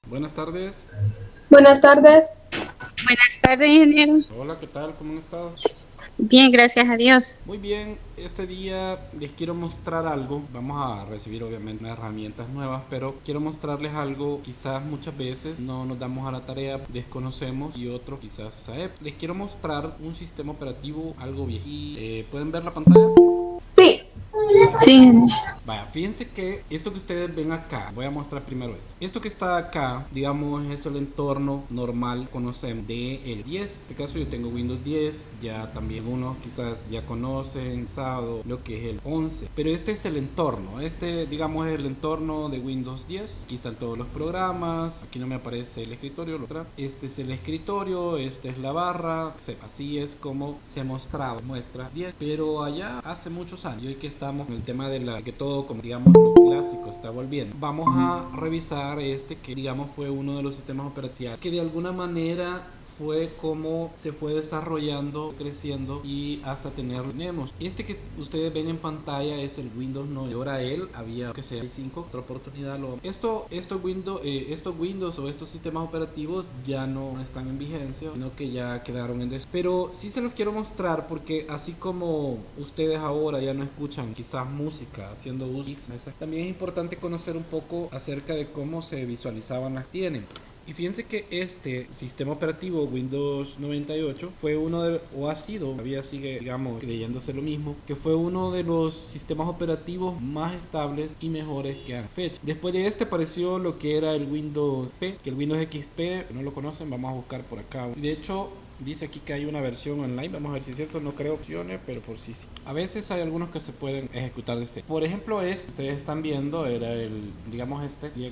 Buenas tardes. Buenas tardes. Buenas tardes, ingeniero. Hola, ¿qué tal? ¿Cómo han estado? Bien, gracias a Dios. Muy bien, este día les quiero mostrar algo. Vamos a recibir obviamente unas herramientas nuevas, pero quiero mostrarles algo. Quizás muchas veces no nos damos a la tarea, desconocemos y otros quizás saben. Les quiero mostrar un sistema operativo algo viejito. ¿Pueden ver la pantalla? Sí, Sí, ingeniero. Vaya, fíjense que esto que ustedes ven acá, voy a mostrar primero esto. Esto que está acá, digamos, es el entorno normal, conocemos, de el 10. En este caso yo tengo Windows 10, ya también unos quizás ya conocen, usado lo que es el 11. Pero este es el entorno, este digamos es el entorno de Windows 10. Aquí están todos los programas, aquí no me aparece el escritorio, este es el escritorio, esta es la barra, así es como se mostraba, muestra 10. Pero allá hace muchos años, y hoy que estamos en el tema de la que todo como digamos lo clásico está volviendo, vamos a revisar este que digamos fue uno de los sistemas operativos que de alguna manera fue como se fue desarrollando, creciendo y hasta tener tenemos. Este que ustedes ven en pantalla es el Windows 9. Ahora él había que sea 5, otra oportunidad lo estos Windows o estos sistemas operativos ya no están en vigencia, sino que ya quedaron en pero sí se los quiero mostrar porque así como ustedes ahora ya no escuchan quizás música haciendo uso, también es importante conocer un poco acerca de cómo se visualizaban las tienen. Y fíjense que este sistema operativo Windows 98 fue uno de, o ha sido, todavía sigue, digamos, creyéndose lo mismo, que fue uno de los sistemas operativos más estables y mejores que han fecha. Después de este apareció lo que era el Windows P, que el Windows XP, no lo conocen, vamos a buscar por acá. De hecho, dice aquí que hay una versión online, vamos a ver si es cierto, no creo opciones, pero por sí sí. A veces hay algunos que se pueden ejecutar de este. Por ejemplo, ustedes están viendo, era el, digamos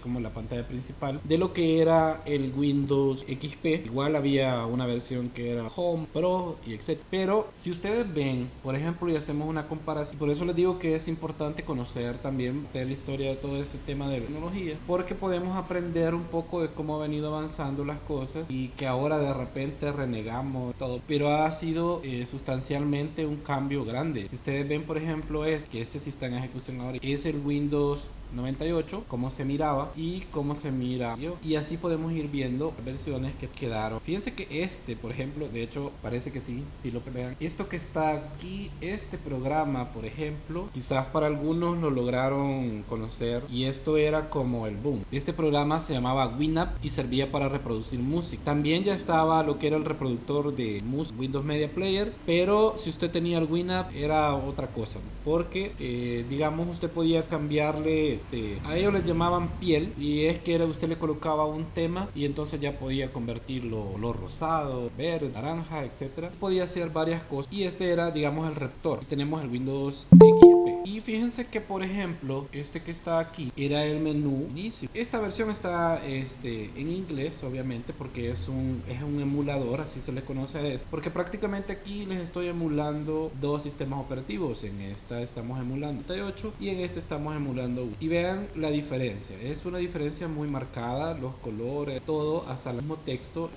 como la pantalla principal de lo que era el Windows XP. Igual había una versión que era Home, Pro y etc. Pero si ustedes ven, por ejemplo, y hacemos una comparación, por eso les digo que es importante conocer también la historia de todo este tema de tecnología, porque podemos aprender un poco de cómo ha venido avanzando las cosas y que ahora de repente renegamos todo, pero ha sido sustancialmente un cambio grande. Si ustedes ven, por ejemplo, es que este sistema en ejecución ahora es el Windows 98, cómo se miraba y cómo se mira, y así podemos ir viendo versiones que quedaron. Fíjense que por ejemplo, de hecho parece que sí, si lo vean, esto que está aquí, este programa, por ejemplo, quizás para algunos lo lograron conocer y esto era como el boom. Este programa se llamaba Winamp y servía para reproducir música. También ya estaba lo que era el reproductor de Windows Media Player, pero si usted tenía el Winamp era otra cosa, porque digamos usted podía cambiarle, a ellos les llamaban piel, y es que usted le colocaba un tema y entonces ya podía convertirlo lo rosado, verde, naranja, etcétera. Podía hacer varias cosas y este era digamos el rector. Y tenemos el Windows XP. Y fíjense que por ejemplo este que está aquí era el menú inicio. Esta versión está en inglés obviamente porque es un emulador, así se le conoce a eso, porque prácticamente aquí les estoy emulando dos sistemas operativos. En esta estamos emulando 98 y en este estamos emulando 1. Y vean la diferencia, es una diferencia muy marcada, los colores, todo, hasta el mismo texto,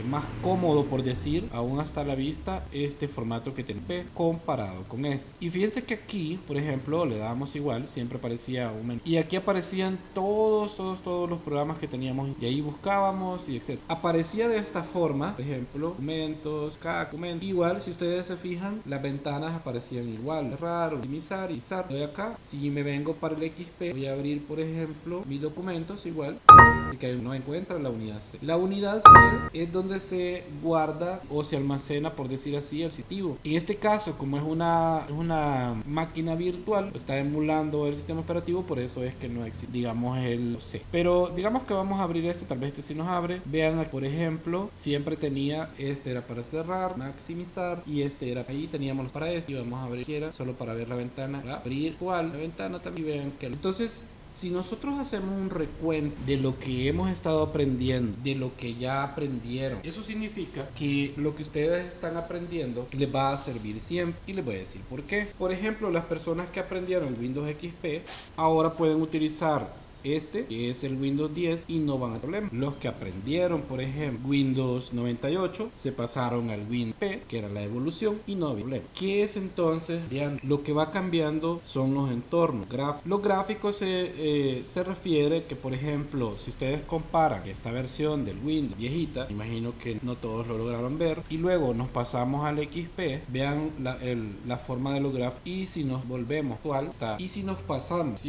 más cómodo por decir, aún hasta la vista, este formato que tiene comparado con este. Y fíjense que aquí, por ejemplo, le dábamos igual, siempre aparecía un menú y aquí aparecían todos los programas que teníamos y ahí buscábamos y etc. Aparecía de esta forma, por ejemplo, documentos, cada documento. Igual, si ustedes se fijan, las ventanas aparecían igual. Es raro, optimizar y zap. Doy acá. Si me vengo para el XP, voy a abrir, por ejemplo, mis documentos igual. Así que no encuentra la unidad C. La unidad C es donde se guarda o se almacena, por decir así, el sitio. En este caso, como es una máquina virtual, está emulando el sistema operativo, por eso es que no existe, digamos, el C. Pero digamos que vamos a abrir tal vez este sí nos abre. Vean, por ejemplo, siempre tenía, este era para cerrar, maximizar, y este era, ahí teníamos para esto, y vamos a abrir quiera, solo para ver la ventana, para abrir cuál, la ventana también, vean que entonces, si nosotros hacemos un recuento de lo que hemos estado aprendiendo, de lo que ya aprendieron, eso significa que lo que ustedes están aprendiendo les va a servir siempre. Y les voy a decir por qué. Por ejemplo, las personas que aprendieron Windows XP ahora pueden utilizar que es el Windows 10 y no van a tener problema. Los que aprendieron, por ejemplo, Windows 98 se pasaron al Windows P, que era la evolución, y no había problema. ¿Qué es entonces? Vean, lo que va cambiando son los entornos gráficos. Los gráficos se refiere que, por ejemplo, si ustedes comparan esta versión del Windows viejita, imagino que no todos lo lograron ver, y luego nos pasamos al XP, vean la forma de los gráficos, y si nos volvemos actual, y si nos pasamos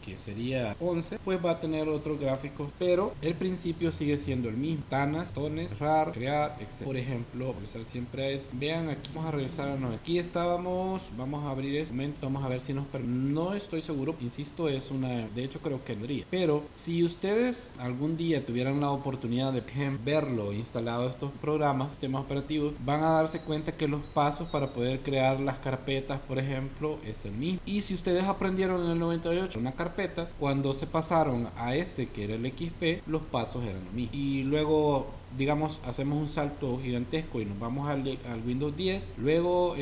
que sería 11, pues va a tener otros gráficos, pero el principio sigue siendo el mismo. Tanas, tones, rar, crear, etc. Por ejemplo, regresar siempre a esto. Vean, aquí vamos a regresar a no. Aquí estábamos, vamos a abrir este momento, vamos a ver si nos permite. No estoy seguro, insisto, es una, de hecho creo que tendría. Pero si ustedes algún día tuvieran la oportunidad de verlo instalado estos programas, sistemas operativos, van a darse cuenta que los pasos para poder crear las carpetas, por ejemplo, es el mismo. Y si ustedes aprendieron en el 98 una carpeta, cuando se pasaron a este que era el XP, los pasos eran los mismos. Y luego, digamos, hacemos un salto gigantesco y nos vamos al Windows 10, luego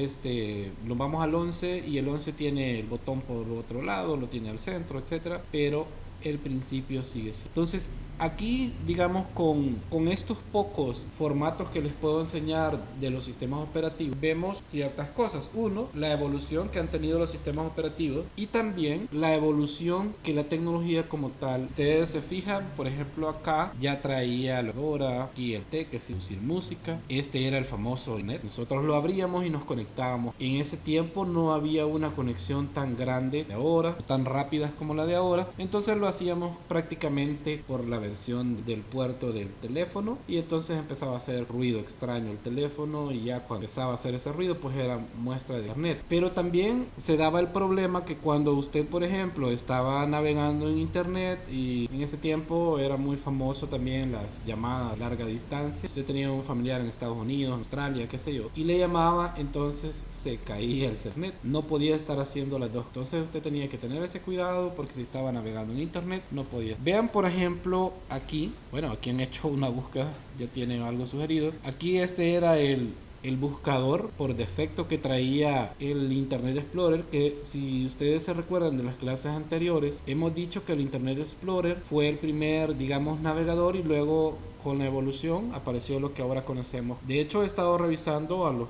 nos vamos al 11 y el 11 tiene el botón por otro lado, lo tiene al centro, etcétera, pero el principio sigue así. Entonces aquí, digamos, con estos pocos formatos que les puedo enseñar de los sistemas operativos, vemos ciertas cosas. Uno, la evolución que han tenido los sistemas operativos, y también la evolución que la tecnología como tal. Ustedes se fijan, por ejemplo, acá ya traía la hora y el T, que es producir música. Este era el famoso internet. Nosotros lo abríamos y nos conectábamos. En ese tiempo no había una conexión tan grande de ahora, tan rápidas como la de ahora. Entonces lo hacíamos prácticamente por la versión del puerto del teléfono, y entonces empezaba a hacer ruido extraño el teléfono, y ya cuando empezaba a hacer ese ruido pues era muestra de internet. Pero también se daba el problema que cuando usted, por ejemplo, estaba navegando en internet, y en ese tiempo era muy famoso también las llamadas a larga distancia, usted tenía un familiar en Estados Unidos, Australia, qué sé yo, y le llamaba, entonces se caía el internet, no podía estar haciendo las dos. Entonces usted tenía que tener ese cuidado, porque si estaba navegando en internet no podía. Vean, por ejemplo, aquí, bueno, aquí han hecho una búsqueda, ya tienen algo sugerido. Aquí este era el buscador por defecto que traía el Internet Explorer, que si ustedes se recuerdan de las clases anteriores, hemos dicho que el Internet Explorer fue el primer, digamos, navegador, y luego con la evolución apareció lo que ahora conocemos. De hecho, he estado revisando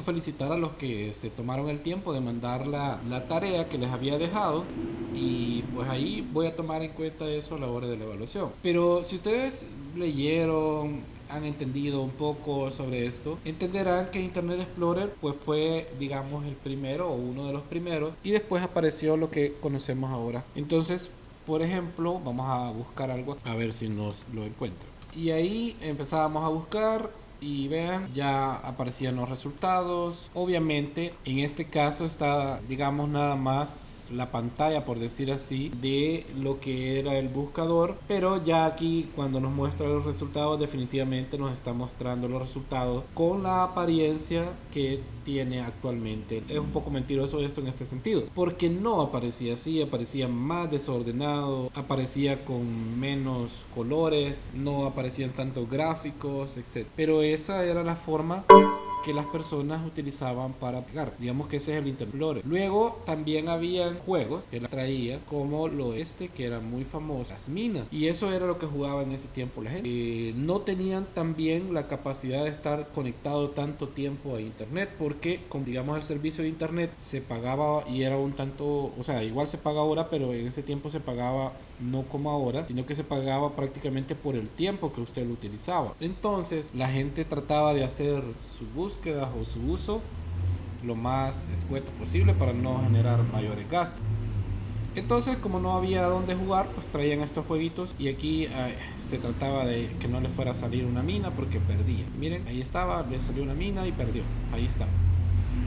felicitar a los que se tomaron el tiempo de mandar la tarea que les había dejado, y pues ahí voy a tomar en cuenta eso a la hora de la evaluación. Pero si ustedes leyeron, han entendido un poco sobre esto, entenderán que Internet Explorer pues fue, digamos, el primero o uno de los primeros, y después apareció lo que conocemos ahora. Entonces, por ejemplo, vamos a buscar algo a ver si nos lo encuentro. Y ahí empezábamos a buscar, y vean, ya aparecían los resultados. Obviamente en este caso está, digamos, nada más la pantalla, por decir así, de lo que era el buscador, pero ya aquí cuando nos muestra los resultados, definitivamente nos está mostrando los resultados con la apariencia que tiene actualmente. Es un poco mentiroso esto en este sentido, porque no aparecía así, aparecía más desordenado, aparecía con menos colores, no aparecían tantos gráficos, etc. Pero esa era la forma que las personas utilizaban para pegar. Digamos que ese es el Internet Explorer. Luego también habían juegos que la traía, como que era muy famoso, las minas, y eso era lo que jugaba en ese tiempo la gente. No tenían también la capacidad de estar conectado tanto tiempo a internet, porque como digamos el servicio de internet se pagaba, y era un tanto, o sea, igual se paga ahora, pero en ese tiempo se pagaba no como ahora, sino que se pagaba prácticamente por el tiempo que usted lo utilizaba. Entonces la gente trataba de hacer su búsqueda o su uso lo más escueto posible para no generar mayores gastos. Entonces, como no había dónde jugar, pues traían estos jueguitos, y aquí se trataba de que no le fuera a salir una mina porque perdía. Miren, ahí estaba, le salió una mina y perdió. Ahí está.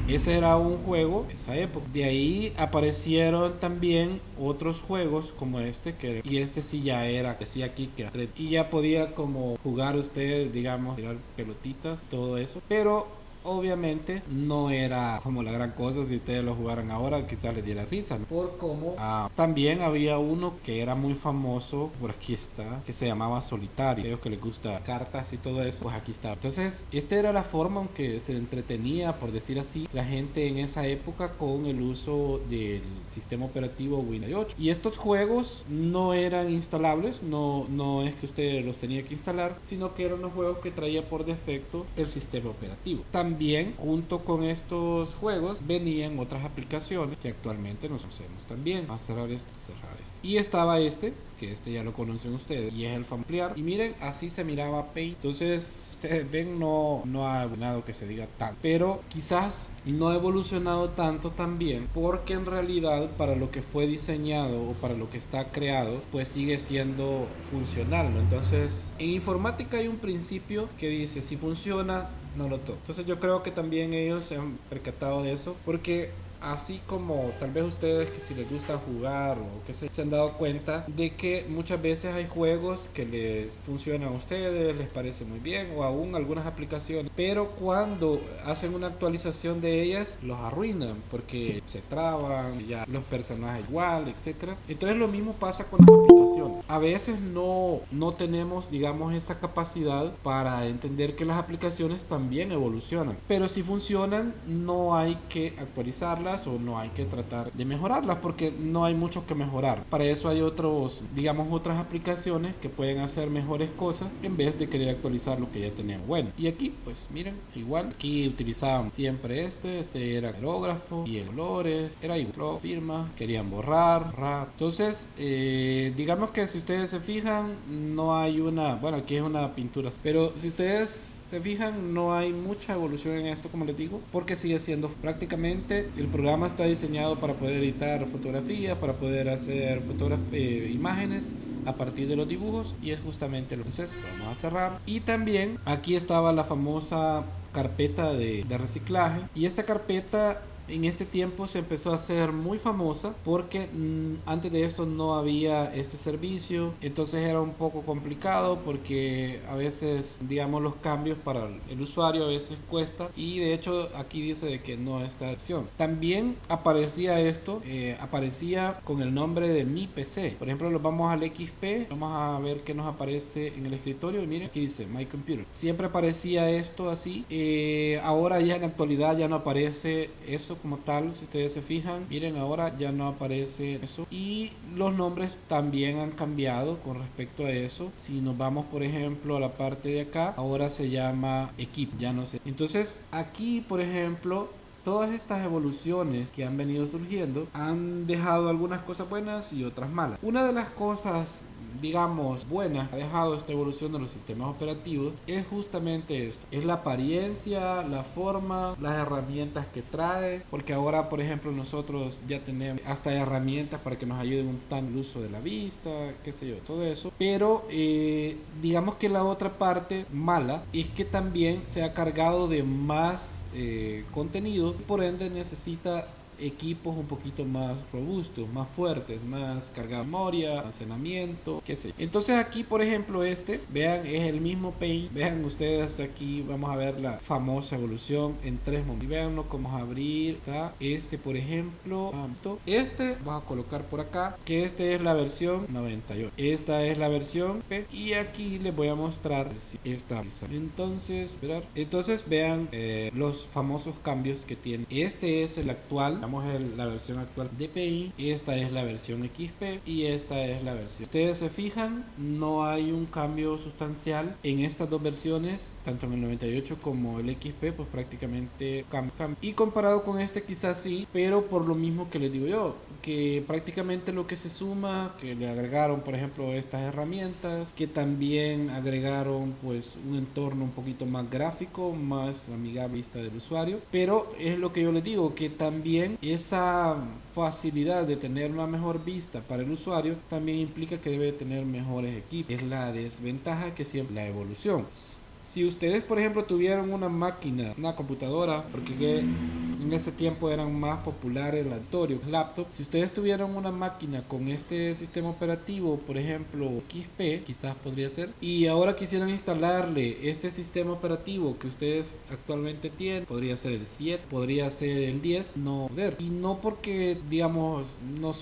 Ese era un juego de esa época. De ahí aparecieron también otros juegos como y este sí ya era, decía aquí que y ya podía como jugar usted, digamos, tirar pelotitas, todo eso. Pero obviamente no era como la gran cosa. Si ustedes lo jugaran ahora quizás les diera risa, ¿no? Por cómo también había uno que era muy famoso, por aquí está, que se llamaba Solitario. Aquellos que les gusta cartas y todo eso, pues aquí está. Entonces esta era la forma en que se entretenía, por decir así, la gente en esa época con el uso del sistema operativo Windows 8. Y estos juegos no eran instalables, no es que usted los tenía que instalar, sino que eran los juegos que traía por defecto el sistema operativo. También junto con estos juegos venían otras aplicaciones que actualmente nos conocemos también. Vamos a cerrar esto, y estaba este, que este ya lo conocen ustedes, y es el familiar. Y miren, así se miraba Paint. Entonces ustedes ven, no ha evolucionado que se diga tanto, pero quizás no ha evolucionado tanto también porque en realidad para lo que fue diseñado o para lo que está creado, pues sigue siendo funcional, ¿no? Entonces en informática hay un principio que dice: si funciona, no lo toco. Entonces yo creo que también ellos se han percatado de eso, porque así como tal vez ustedes que si les gusta jugar o que se han dado cuenta de que muchas veces hay juegos que les funcionan a ustedes, les parece muy bien, o aún algunas aplicaciones, pero cuando hacen una actualización de ellas los arruinan porque se traban, ya los personajes igual, etcétera. Entonces lo mismo pasa con las aplicaciones. A veces no tenemos, digamos, esa capacidad para entender que las aplicaciones también evolucionan, pero si funcionan no hay que actualizarlas o no hay que tratar de mejorarlas porque no hay mucho que mejorar. Para eso hay otras aplicaciones que pueden hacer mejores cosas en vez de querer actualizar lo que ya tenemos. Bueno, y aquí pues miren, igual aquí utilizaban siempre este era aerógrafo y el colores, era igual, firma, querían borrar. Entonces digamos que si ustedes se fijan, no hay bueno, aquí es una pintura, pero si ustedes se fijan, no hay mucha evolución en esto, como les digo, porque sigue siendo prácticamente el programa está diseñado para poder editar fotografías, para poder hacer imágenes a partir de los dibujos, y es justamente lo que es. Vamos a cerrar. Y también aquí estaba la famosa carpeta de reciclaje, y esta carpeta en este tiempo se empezó a hacer muy famosa porque antes de esto no había este servicio, entonces era un poco complicado porque a veces, digamos, los cambios para el usuario a veces cuesta, y de hecho aquí dice de que no está opción. También aparecía esto, aparecía con el nombre de Mi PC. Por ejemplo, lo vamos al XP, vamos a ver qué nos aparece en el escritorio, y miren, aquí dice My Computer. Siempre aparecía esto así, ahora ya en la actualidad ya no aparece eso como tal. Si ustedes se fijan, miren, ahora ya no aparece eso, y los nombres también han cambiado con respecto a eso. Si nos vamos por ejemplo a la parte de acá, ahora se llama equipo, ya no sé. Entonces aquí por ejemplo, todas estas evoluciones que han venido surgiendo han dejado algunas cosas buenas y otras malas. Una de las cosas, digamos, buenas que ha dejado esta evolución de los sistemas operativos es justamente esto: es la apariencia, la forma, las herramientas que trae, porque ahora por ejemplo nosotros ya tenemos hasta herramientas para que nos ayuden un tanto el uso de la vista, qué sé yo, todo eso. Pero digamos que la otra parte mala es que también se ha cargado de más contenido, por ende necesita equipos un poquito más robustos, más fuertes, más carga de memoria, almacenamiento, qué sé. Entonces aquí por ejemplo vean, es el mismo Paint. Vean ustedes aquí, vamos a ver la famosa evolución en 3 momentos. Veanlo, cómo vamos a abrir. Está por ejemplo, vamos a colocar por acá que es la versión 98. Esta es la versión P, y aquí les voy a mostrar esta. Entonces, vean los famosos cambios que tiene. Este es el actual, la versión actual de PI, esta es la versión XP y esta es la versión. Ustedes se fijan, no hay un cambio sustancial en estas dos versiones, tanto en el 98 como el XP, pues prácticamente cambio. Y comparado con quizás sí, pero por lo mismo que les digo yo, que prácticamente lo que se suma, que le agregaron por ejemplo estas herramientas, que también agregaron pues un entorno un poquito más gráfico, más amigable a la vista del usuario. Pero es lo que yo les digo, que también esa facilidad de tener una mejor vista para el usuario también implica que debe tener mejores equipos. Es la desventaja que siempre la evolución. Si ustedes, por ejemplo, tuvieran una máquina, una computadora, porque en ese tiempo eran más populares los laptops, si ustedes tuvieran una máquina con este sistema operativo, por ejemplo XP, quizás podría ser, y ahora quisieran instalarle este sistema operativo que ustedes actualmente tienen, podría ser el 7, podría ser el 10, no poder. Y no porque, digamos, no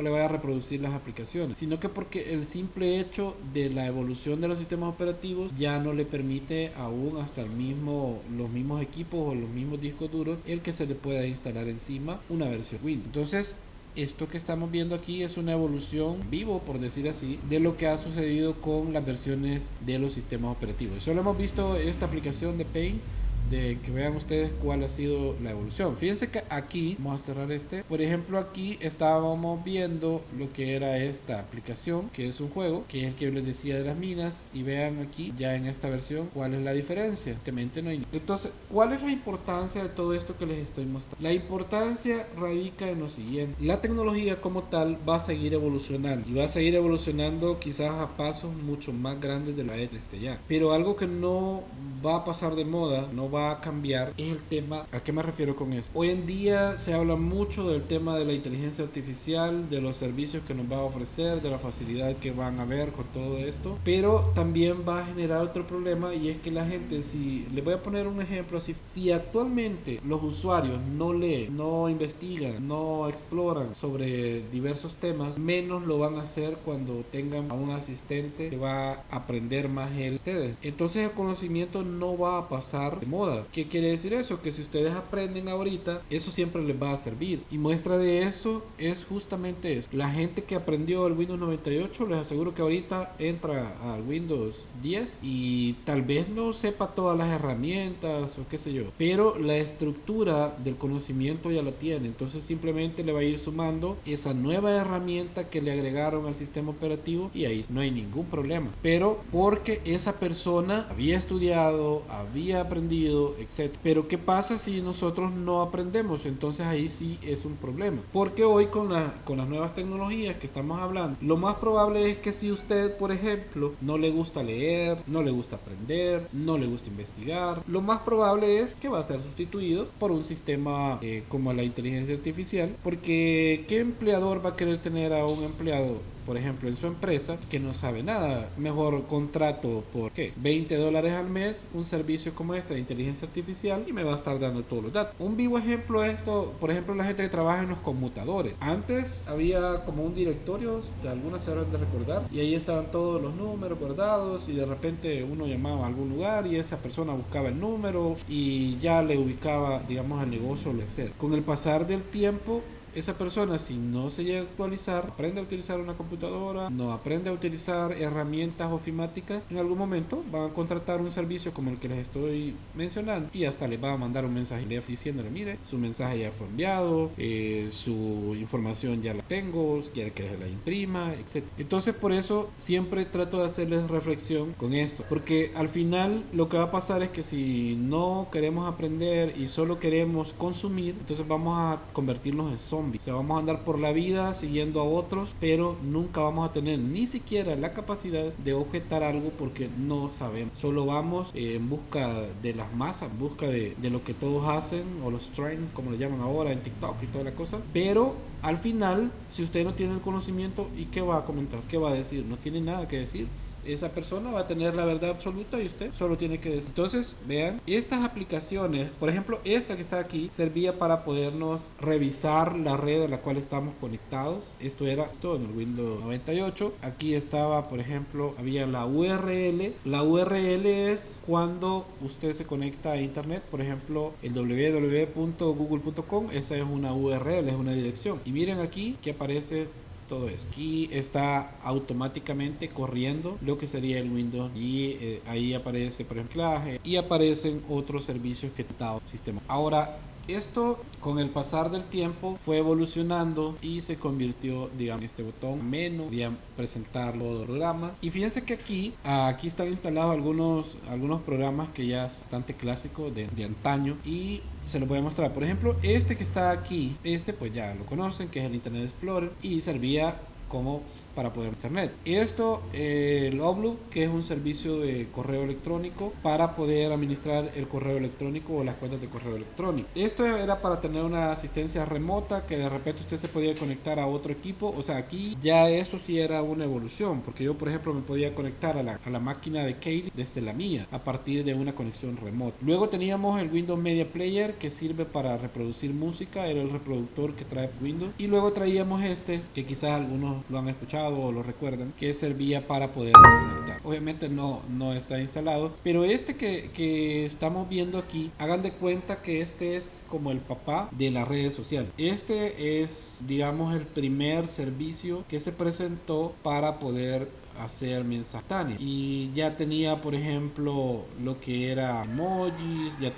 le vaya a reproducir las aplicaciones, sino que porque el simple hecho de la evolución de los sistemas operativos ya no le permite aún hasta los mismos equipos o los mismos discos duros el que se le pueda instalar encima una versión Windows. Entonces, esto que estamos viendo aquí es una evolución vivo, por decir así, de lo que ha sucedido con las versiones de los sistemas operativos. Solo hemos visto esta aplicación de Paint, de que vean ustedes cuál ha sido la evolución. Fíjense que aquí, vamos a cerrar por ejemplo, aquí estábamos viendo lo que era esta aplicación, que es un juego, que es el que yo les decía de las minas, y vean aquí, ya en esta versión, cuál es la diferencia. No hay. Entonces, ¿cuál es la importancia de todo esto que les estoy mostrando? La importancia radica en lo siguiente: la tecnología como tal va a seguir evolucionando, y va a seguir evolucionando quizás a pasos mucho más grandes de la ya. Pero algo que no va a pasar de moda, no va a cambiar, es el tema. ¿A qué me refiero con eso? Hoy en día se habla mucho del tema de la inteligencia artificial, de los servicios que nos va a ofrecer, de la facilidad que van a ver con todo esto, pero también va a generar otro problema, y es que la gente, si les voy a poner un ejemplo así, si actualmente los usuarios no leen, no investigan, no exploran sobre diversos temas, menos lo van a hacer cuando tengan a un asistente que va a aprender más él ustedes. Entonces el conocimiento no va a pasar de moda. ¿Qué quiere decir eso? Que si ustedes aprenden ahorita, eso siempre les va a servir. Y muestra de eso es justamente eso. La gente que aprendió el Windows 98, les aseguro que ahorita entra al Windows 10 y tal vez no sepa todas las herramientas o qué sé yo, pero la estructura del conocimiento ya la tiene. Entonces simplemente le va a ir sumando esa nueva herramienta que le agregaron al sistema operativo, y ahí no hay ningún problema. Pero porque esa persona había estudiado, había aprendido, etc. Pero ¿qué pasa si nosotros no aprendemos? Entonces ahí sí es un problema. Porque hoy con las nuevas tecnologías que estamos hablando, lo más probable es que si usted, por ejemplo, no le gusta leer, no le gusta aprender, no le gusta investigar, lo más probable es que va a ser sustituido por un sistema como la inteligencia artificial. Porque ¿qué empleador va a querer tener a un empleado, por ejemplo, en su empresa, que no sabe nada? Mejor contrato por $20 al mes un servicio como este de inteligencia artificial, y me va a estar dando todos los datos. Un vivo ejemplo de esto, por ejemplo, la gente que trabaja en los conmutadores. Antes había como un directorio, de algunas se habrán de recordar, y ahí estaban todos los números guardados, y de repente uno llamaba a algún lugar y esa persona buscaba el número y ya le ubicaba, digamos, el negocio o el hacer. Con el pasar del tiempo, esa persona, si no se llega a actualizar, aprende a utilizar una computadora, no aprende a utilizar herramientas ofimáticas, en algún momento van a contratar un servicio como el que les estoy mencionando, y hasta les va a mandar un mensaje diciéndole: mire, su mensaje ya fue enviado, su información ya la tengo, quiere que la imprima, etc. Entonces, por eso siempre trato de hacerles reflexión con esto, porque al final lo que va a pasar es que si no queremos aprender y solo queremos consumir, entonces vamos a convertirnos en zombies. O sea, vamos a andar por la vida siguiendo a otros, pero nunca vamos a tener ni siquiera la capacidad de objetar algo, porque no sabemos. Solo vamos en busca de las masas, en busca de lo que todos hacen, o los trends, como le llaman ahora en TikTok y toda la cosa. Pero al final, si usted no tiene el conocimiento, ¿y qué va a comentar? ¿Qué va a decir? No tiene nada que decir. Esa persona va a tener la verdad absoluta y usted solo tiene que decir. Entonces, vean, estas aplicaciones, por ejemplo, esta que está aquí, servía para podernos revisar la red a la cual estamos conectados. Esto era todo en el Windows 98. Aquí estaba, por ejemplo, había la URL. La URL es cuando usted se conecta a internet, por ejemplo, el www.google.com. Esa es una URL, es una dirección. Y miren aquí que aparece todo esto. Aquí está automáticamente corriendo lo que sería el Windows, y ahí aparece, por ejemplo, y aparecen otros servicios que está el sistema. Ahora, esto con el pasar del tiempo fue evolucionando y se convirtió, digamos, este botón menos, podían presentarlo de programa. Y fíjense que aquí están instalados algunos programas que ya es bastante clásico de antaño, y se lo voy a mostrar. Por ejemplo, este que está aquí, pues ya lo conocen, que es el Internet Explorer, y servía como para poder internet. Esto, el Outlook, que es un servicio de correo electrónico para poder administrar el correo electrónico o las cuentas de correo electrónico. Esto era para tener una asistencia remota, que de repente usted se podía conectar a otro equipo. O sea, aquí ya eso sí era una evolución, porque yo por ejemplo me podía conectar a la máquina de Kaylee desde la mía a partir de una conexión remota. Luego teníamos el Windows Media Player, que sirve para reproducir música, era el reproductor que trae Windows. Y luego traíamos este, que quizás algunos lo han escuchado o lo recuerdan, que servía para poder conectar. Obviamente no está instalado, pero este que estamos viendo aquí, hagan de cuenta que este es como el papá de las redes sociales. Este es, digamos, el primer servicio que se presentó para poder hacer mensajes instantáneos, y ya tenía por ejemplo lo que era emojis, ya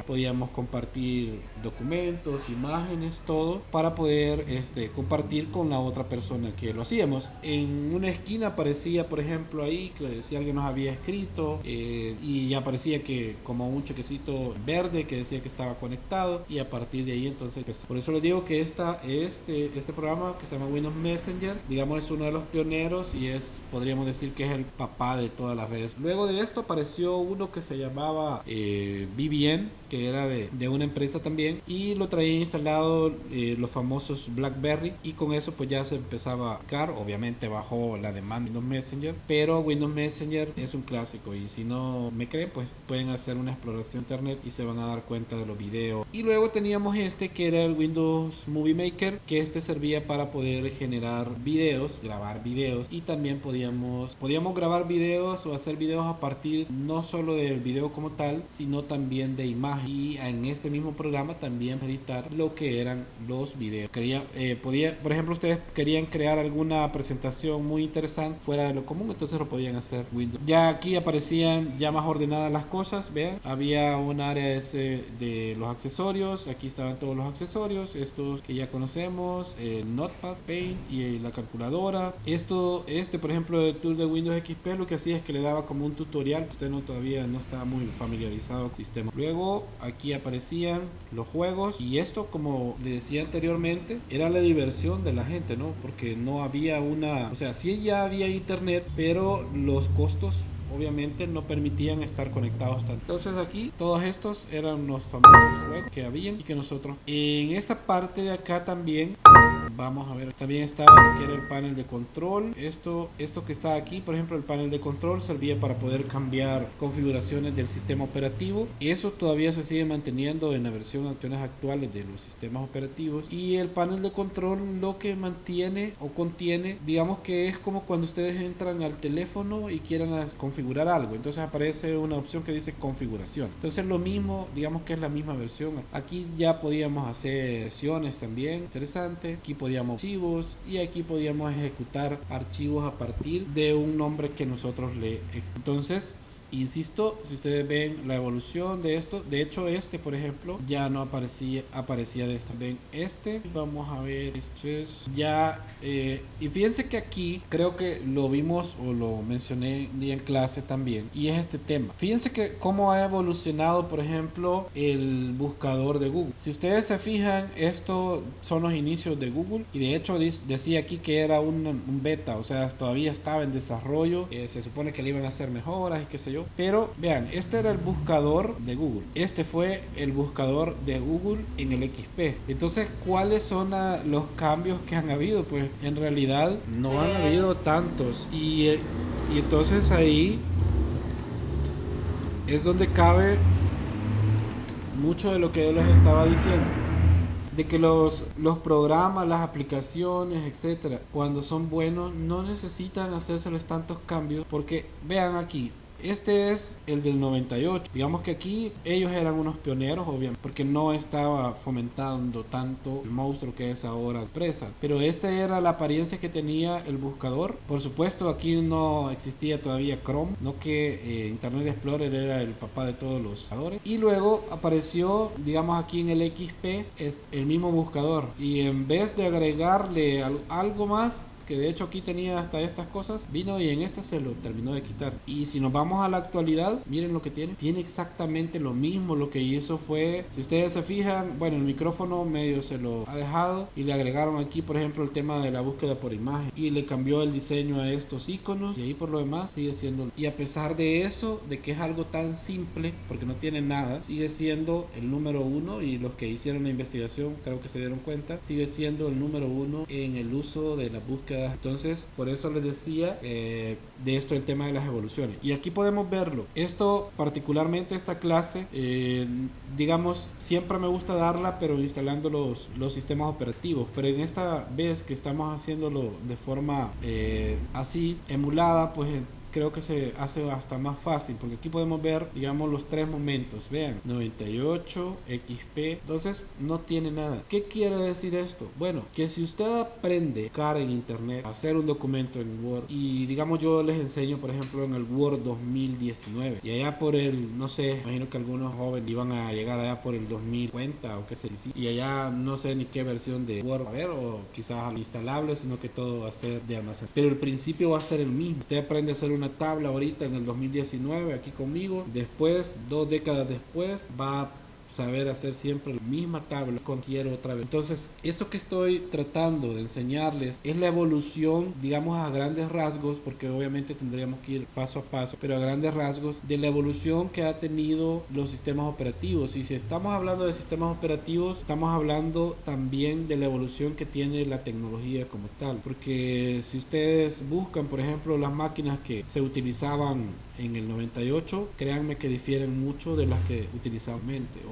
podíamos compartir documentos, imágenes, todo para poder compartir con la otra persona que lo hacíamos. En una esquina aparecía por ejemplo ahí que si alguien nos había escrito, y ya aparecía que como un chequecito verde que decía que estaba conectado, y a partir de ahí entonces pues, por eso les digo que este programa que se llama Windows Messenger, digamos, es uno de los pioneros y podríamos decir que es el papá de todas las redes. Luego de esto apareció uno que se llamaba BBM, que era de una empresa también, y lo traía instalado los famosos BlackBerry, y con eso pues ya se empezaba a buscar. Obviamente bajó la demanda de Windows Messenger, pero Windows Messenger es un clásico, y si no me creen pues pueden hacer una exploración de internet y se van a dar cuenta de los videos. Y luego teníamos que era el Windows Movie Maker, que servía para poder generar videos, grabar videos, y también podíamos grabar videos o hacer videos a partir no solo del video como tal, sino también de imagen, y en este mismo programa también editar lo que eran los videos. Por ejemplo, ustedes querían crear alguna presentación muy interesante fuera de lo común, entonces lo podían hacer Windows. Ya aquí aparecían ya más ordenadas las cosas, vean, había un área de los accesorios, aquí estaban todos los accesorios, estos que ya conocemos, el Notepad, Paint y la calculadora. Por ejemplo, el tool de Windows XP lo que hacía es que le daba como un tutorial. Usted todavía no estaba muy familiarizado con el sistema. Luego aquí aparecían los juegos, y esto, como le decía anteriormente, era la diversión de la gente, ¿no? Porque no había o sea, sí ya había internet, pero los costos obviamente no permitían estar conectados tanto. Entonces aquí todos estos eran los famosos juegos que habían, y que nosotros en esta parte de acá también vamos a ver, también estaba lo que era el panel de control. Esto que está aquí, por ejemplo, el panel de control servía para poder cambiar configuraciones del sistema operativo. Eso todavía se sigue manteniendo en la versión actuales de los sistemas operativos, y el panel de control lo que mantiene o contiene, digamos que es como cuando ustedes entran al teléfono y quieran configurar algo, entonces aparece una opción que dice configuración. Entonces lo mismo, digamos que es la misma versión. Aquí ya podíamos hacer sesiones también, interesante. Aquí podíamos archivos, y aquí podíamos ejecutar archivos a partir de un nombre que nosotros entonces, insisto, si ustedes ven la evolución de esto, de hecho por ejemplo ya no aparecía de esta. Ven vamos a ver, esto es ya y fíjense que aquí creo que lo vimos o lo mencioné en clase también, y es este tema. Fíjense que cómo ha evolucionado por ejemplo el buscador de Google. Si ustedes se fijan, estos son los inicios de Google, y de hecho decía aquí que era un beta, o sea, todavía estaba en desarrollo, se supone que le iban a hacer mejoras y qué sé yo, pero vean, este era el buscador de Google, fue el buscador de Google en el XP. Entonces, ¿cuáles son los cambios que han habido? Pues en realidad no han habido tantos, y entonces ahí es donde cabe mucho de lo que yo les estaba diciendo, de que los programas, las aplicaciones, etcétera, cuando son buenos no necesitan hacérseles tantos cambios, porque vean aquí, este es el del 98. Digamos que aquí ellos eran unos pioneros, obviamente, porque no estaba fomentando tanto el monstruo que es ahora la empresa. Pero esta era la apariencia que tenía el buscador. Por supuesto, aquí no existía todavía Chrome, no que Internet Explorer era el papá de todos los buscadores. Y luego apareció, digamos, aquí en el XP, el mismo buscador. Y en vez de agregarle algo más, que de hecho aquí tenía hasta estas cosas, vino y en esta se lo terminó de quitar. Y si nos vamos a la actualidad, miren lo que tiene exactamente lo mismo. Lo que hizo fue, si ustedes se fijan, bueno, el micrófono medio se lo ha dejado y le agregaron aquí, por ejemplo, el tema de la búsqueda por imagen y le cambió el diseño a estos iconos, y ahí por lo demás sigue siendo, y a pesar de eso, de que es algo tan simple porque no tiene nada, sigue siendo el número uno, y los que hicieron la investigación creo que se dieron cuenta, sigue siendo el número uno en el uso de las búsquedas. Entonces por eso les decía de esto, el tema de las evoluciones, y aquí podemos verlo. Esto particularmente, esta clase, digamos, siempre me gusta darla pero instalando los sistemas operativos, pero en esta vez que estamos haciéndolo de forma así emulada, pues creo que se hace hasta más fácil, porque aquí podemos ver, digamos, los tres momentos. Vean, 98, XP, entonces no tiene nada. ¿Qué quiere decir esto? Bueno, que si usted aprende a buscar en internet, a hacer un documento en Word, y digamos yo les enseño, por ejemplo, en el Word 2019, y allá por el, no sé, imagino que algunos jóvenes iban a llegar allá por el 2050 o qué sé yo, y allá no sé ni qué versión de Word va a haber, o quizás instalable, sino que todo va a ser de almacén, pero el principio va a ser el mismo. Usted aprende a hacer una tabla ahorita en el 2019 aquí conmigo, después, 2 décadas después, va a saber hacer siempre la misma tabla con quiero otra vez. Entonces, esto que estoy tratando de enseñarles es la evolución, digamos, a grandes rasgos, porque obviamente tendríamos que ir paso a paso, pero a grandes rasgos de la evolución que ha tenido los sistemas operativos. Y si estamos hablando de sistemas operativos, estamos hablando también de la evolución que tiene la tecnología como tal, porque si ustedes buscan, por ejemplo, las máquinas que se utilizaban en el 98, créanme que difieren mucho de las que utilizamos.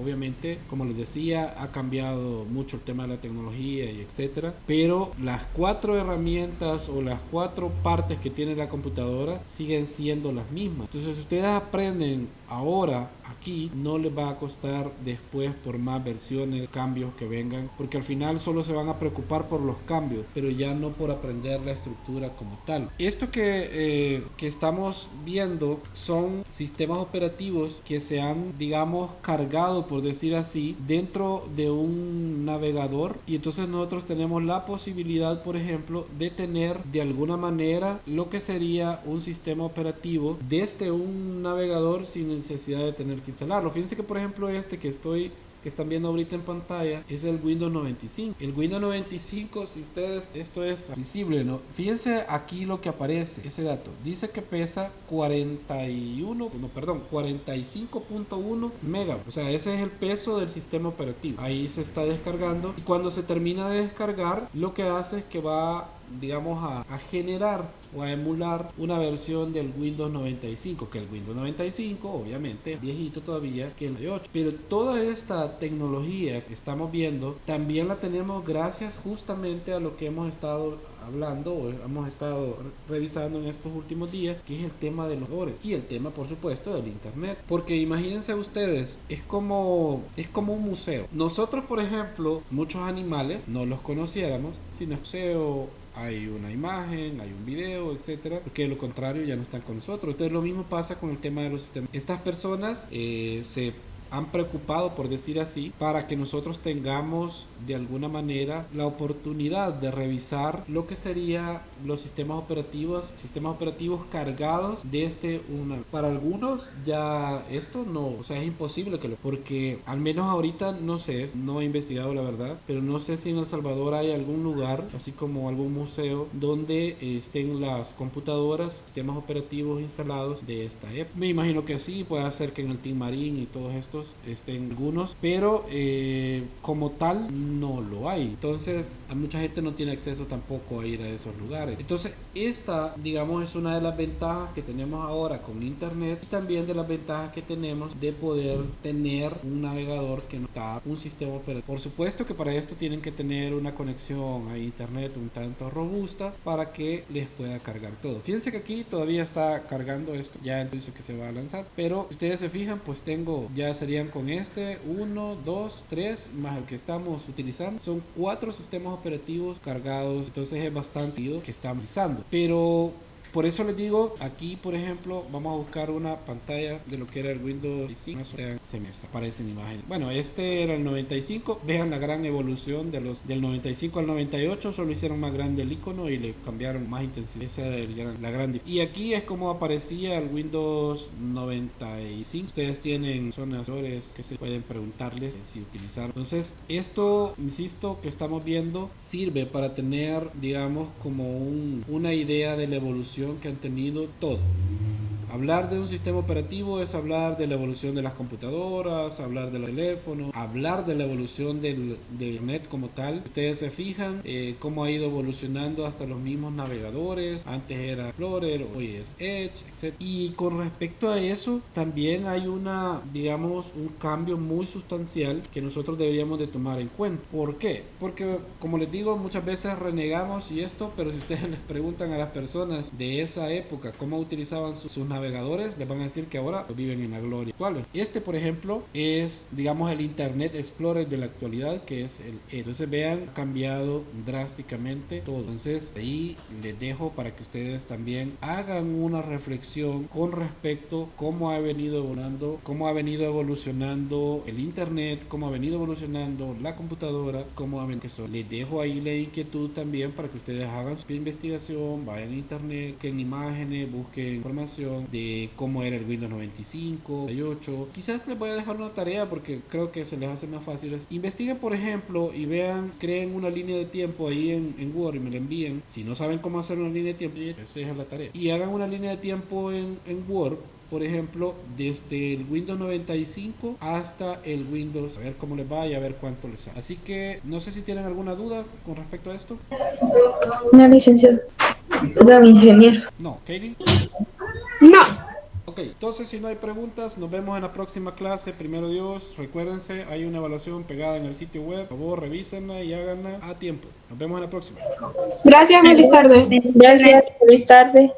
Obviamente, como les decía, ha cambiado mucho el tema de la tecnología y etcétera, pero las 4 herramientas o las 4 partes que tiene la computadora siguen siendo las mismas. Entonces, si ustedes aprenden ahora aquí, no les va a costar después por más versiones, cambios que vengan, porque al final solo se van a preocupar por los cambios, pero ya no por aprender la estructura como tal. Esto que estamos viendo son sistemas operativos que se han, digamos, cargado, por decir así, dentro de un navegador, y entonces nosotros tenemos la posibilidad, por ejemplo, de tener de alguna manera lo que sería un sistema operativo desde un navegador sin necesidad de tener que instalarlo. Fíjense que, por ejemplo, este que están viendo ahorita en pantalla es el Windows 95. El Windows 95, si ustedes, esto es visible, ¿no? Fíjense aquí lo que aparece, ese dato. Dice que pesa 45.1 megabytes. O sea, ese es el peso del sistema operativo. Ahí se está descargando, y cuando se termina de descargar, lo que hace es que va, digamos, a generar o a emular una versión del Windows 95, que el Windows 95 obviamente viejito todavía que el 98, pero toda esta tecnología que estamos viendo también la tenemos gracias justamente a lo que hemos estado hablando o hemos estado revisando en estos últimos días, que es el tema de los valores y el tema, por supuesto, del internet. Porque imagínense ustedes, es como un museo. Nosotros, por ejemplo, muchos animales no los conociéramos sin el museo. Hay una imagen, hay un video, etcétera, porque de lo contrario ya no están con nosotros. Entonces lo mismo pasa con el tema de los sistemas. Estas personas se han preocupado, por decir así, para que nosotros tengamos de alguna manera la oportunidad de revisar lo que serían los sistemas operativos cargados desde una. Para algunos ya esto no, o sea, es imposible porque al menos ahorita no sé, no he investigado la verdad, pero no sé si en El Salvador hay algún lugar, así como algún museo, donde estén las computadoras, sistemas operativos instalados de esta época. Me imagino que sí, puede ser que en el Team Marín y todos estos estén algunos, pero como tal no lo hay. Entonces a mucha gente no tiene acceso tampoco a ir a esos lugares. Entonces esta, digamos, es una de las ventajas que tenemos ahora con internet, y también de las ventajas que tenemos de poder tener un navegador que no está un sistema operativo. Por supuesto que para esto tienen que tener una conexión a internet un tanto robusta para que les pueda cargar todo. Fíjense que aquí todavía está cargando esto, ya dice que se va a lanzar, pero si ustedes se fijan, pues ya serían con este 1, 2, 3 más el que estamos utilizando, son 4 sistemas operativos cargados. Entonces es bastante que estamos utilizando, pero Por eso les digo, aquí por ejemplo, vamos a buscar una pantalla de lo que era el Windows 95. Se me aparecen imágenes. Bueno, este era el 95. Vean la gran evolución del 95 al 98. Solo hicieron más grande el icono y le cambiaron más intensidad. Esa era la gran diferencia. Y aquí es como aparecía el Windows 95. Ustedes tienen zonas que se pueden preguntarles si utilizar. Entonces, esto, insisto, que estamos viendo sirve para tener, digamos, como una idea de la evolución que han tenido todo. Hablar de un sistema operativo es hablar de la evolución de las computadoras, hablar de los teléfonos, hablar de la evolución del internet como tal. Ustedes se fijan cómo ha ido evolucionando hasta los mismos navegadores. Antes era Explorer, hoy es Edge, etc. Y con respecto a eso, también hay digamos, un cambio muy sustancial que nosotros deberíamos de tomar en cuenta. ¿Por qué? Porque, como les digo, muchas veces renegamos y esto, pero si ustedes les preguntan a las personas de esa época cómo utilizaban sus navegadores, les van a decir que ahora viven en la gloria actual. Este, por ejemplo, es, digamos, el Internet Explorer de la actualidad, que es el. Entonces, vean, ha cambiado drásticamente todo. Entonces, ahí les dejo para que ustedes también hagan una reflexión con respecto a cómo ha venido evolucionando el Internet, cómo ha venido evolucionando la computadora, cómo ha venido eso. Les dejo ahí la inquietud también para que ustedes hagan su investigación, vayan a Internet, busquen imágenes, busquen información de cómo era el Windows 95, 98. Quizás les voy a dejar una tarea porque creo que se les hace más fácil. Investiguen, por ejemplo, y vean, creen una línea de tiempo ahí en Word y me la envíen. Si no saben cómo hacer una línea de tiempo, esa es la tarea. Y hagan una línea de tiempo en Word, por ejemplo, desde el Windows 95 hasta el Windows, a ver cómo les va y a ver cuánto les sale. Así que no sé si tienen alguna duda con respecto a esto. No, licenciado. Perdón, ingeniero. No, Katie. No. Ok, entonces si no hay preguntas, nos vemos en la próxima clase. Primero Dios, recuérdense, hay una evaluación pegada en el sitio web. Por favor, revísenla y háganla a tiempo. Nos vemos en la próxima. Gracias, feliz tarde. Gracias. Feliz tarde.